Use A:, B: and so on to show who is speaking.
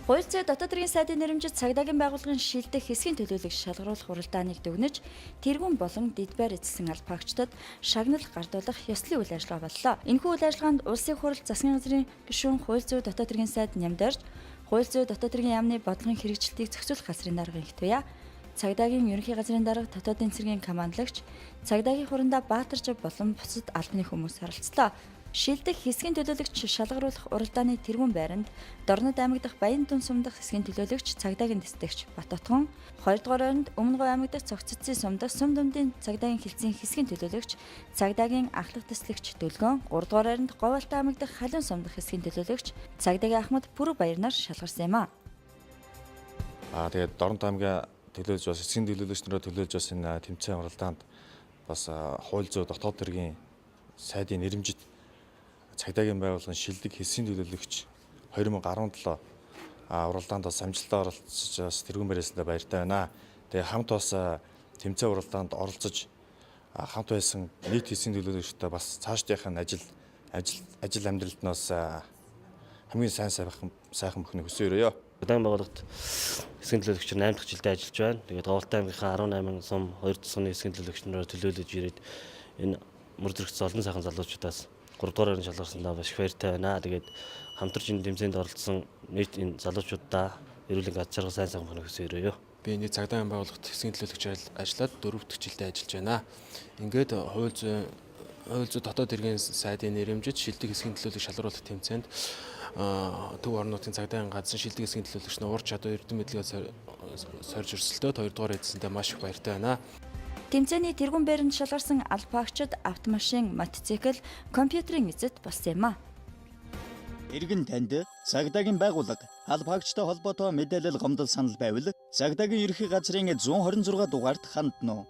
A: Хууль зүйн дотоод хэргийн сайдын нэрэмжит цагдаагийн байгууллагын шилдэг хэсгийн төлөөлөгч шалгаруулах уралдааныг дүгнэж, тэргүүн болон дидбайр эзэлсэн албаагчдад шагнал гардуулах ёслолын үйл ажиллагаа боллоо. Энэхүү үйл ажиллагаанд Улсын хурал засгийн газрын гишүүн хууль зүйн дотоод хэргийн сайд нямдаарч, хууль зүйн дотоод хэргийн яамны бодлогын хэрэгжилтийг зохицуулах газрын дарга инхтвэя. Цагдаагийн ерөнхий газрын дарга дотоодын цэргийн командлагч, цагдаагийн хурандаа Баатаржав болон бусад албаны хүмүүс оролцлоо. Шилдэг хэсгийн төлөөлөгч шалгаруулах уралдааны тэргүүн байранд Дорнод аймаг дахь Баян-Дүн сум дахь хэсгийн төлөөлөгч цагдаагийн дэстэгч Батотгон, 2 дугаар ойронд Өмнөгов аймаг дахь Цогццын сум дахь сум дундын цагдаагийн хилцээний хэсгийн төлөөлөгч цагдаагийн ахлах дэслэгч Дөлгөөн, 3 дугаар ойронд Говьалтай аймаг дахь Халиун сум дахь хэсгийн төлөөлөгч цагдаагийн Ахмад Пүрэв баярнаар шалгарсан юм а.
B: Тэгээд Дорнод аймгийн төлөөлж бас хэсгийн төлөөлөгч нараа төлөөлж бас энэ тэмцээн уралдаанд бас хууль зүйн дотоод хэргийн сайдын нэрэмжит цагдаагийн байгууллагын шилдэг хэсгийн төлөөлөгч 2017 уралдаанд бас амжилттай оролцож бас тэргүүн барьсандаа баяртай байна. Тэгээ хамт бас тэмцээн уралдаанд оролцож хамт байсан нийт хэсгийн төлөөлөгчтэй бас цаашдынх нь ажил амьдралд нь бас хамгийн сайхан бүхнийг хүсье өрөөё.
C: Цагдаагийн байгууллагт хэсгийн төлөөлөгчөөр 8 дахь жилдээ ажиллаж байна. Тэгээд Говьалтай аймгийнхаа 18 сум 2 тусганы хэсгийн төлөөлөгч нараар төлөөлөж ирээд энэ мөрдөрөгч олон сайхан залуучуудаас 3 дугаар орон шалгарсандаа маш их баяртай байна. Тэгээд хамтарч энэ тэмцээнд оролцсон нийт энэ залуучуудаа эрүүл аз жаргал сайн бүхнийг хүсье өрөөё.
D: Би энэ цагдаагийн байгууллагт хэсгийн төлөөлөгч ажиллаад 4 дахь жилдээ ажиллаж байна. Ингээд хууль зүйн дотоод хэргийн сайдын нэрэмжит шилдэг хэсгийн төлөөлөгч шалгаруулах тэмцээнд төв орнуудын цагдаагийн газрын шилдэг хэсгийн төлөөлөгч нь ур чадвар эрдэм мэдлэгээ сорж өрсөлдөөд 2 дугаар эзэсэндээ маш их баяртай байна.
A: Тэмцээний тэргүүн байранд шалгарсан албаагчид автомашин, мотоцикл, компьютерийн эзэд болсон юм а.
E: Иргэн танд цагдаагийн байгууллага албаагчтай холбоотой мэдээлэл гомдол санал байвал цагдаагийн ерхий газрын 126 дугаард хандна уу.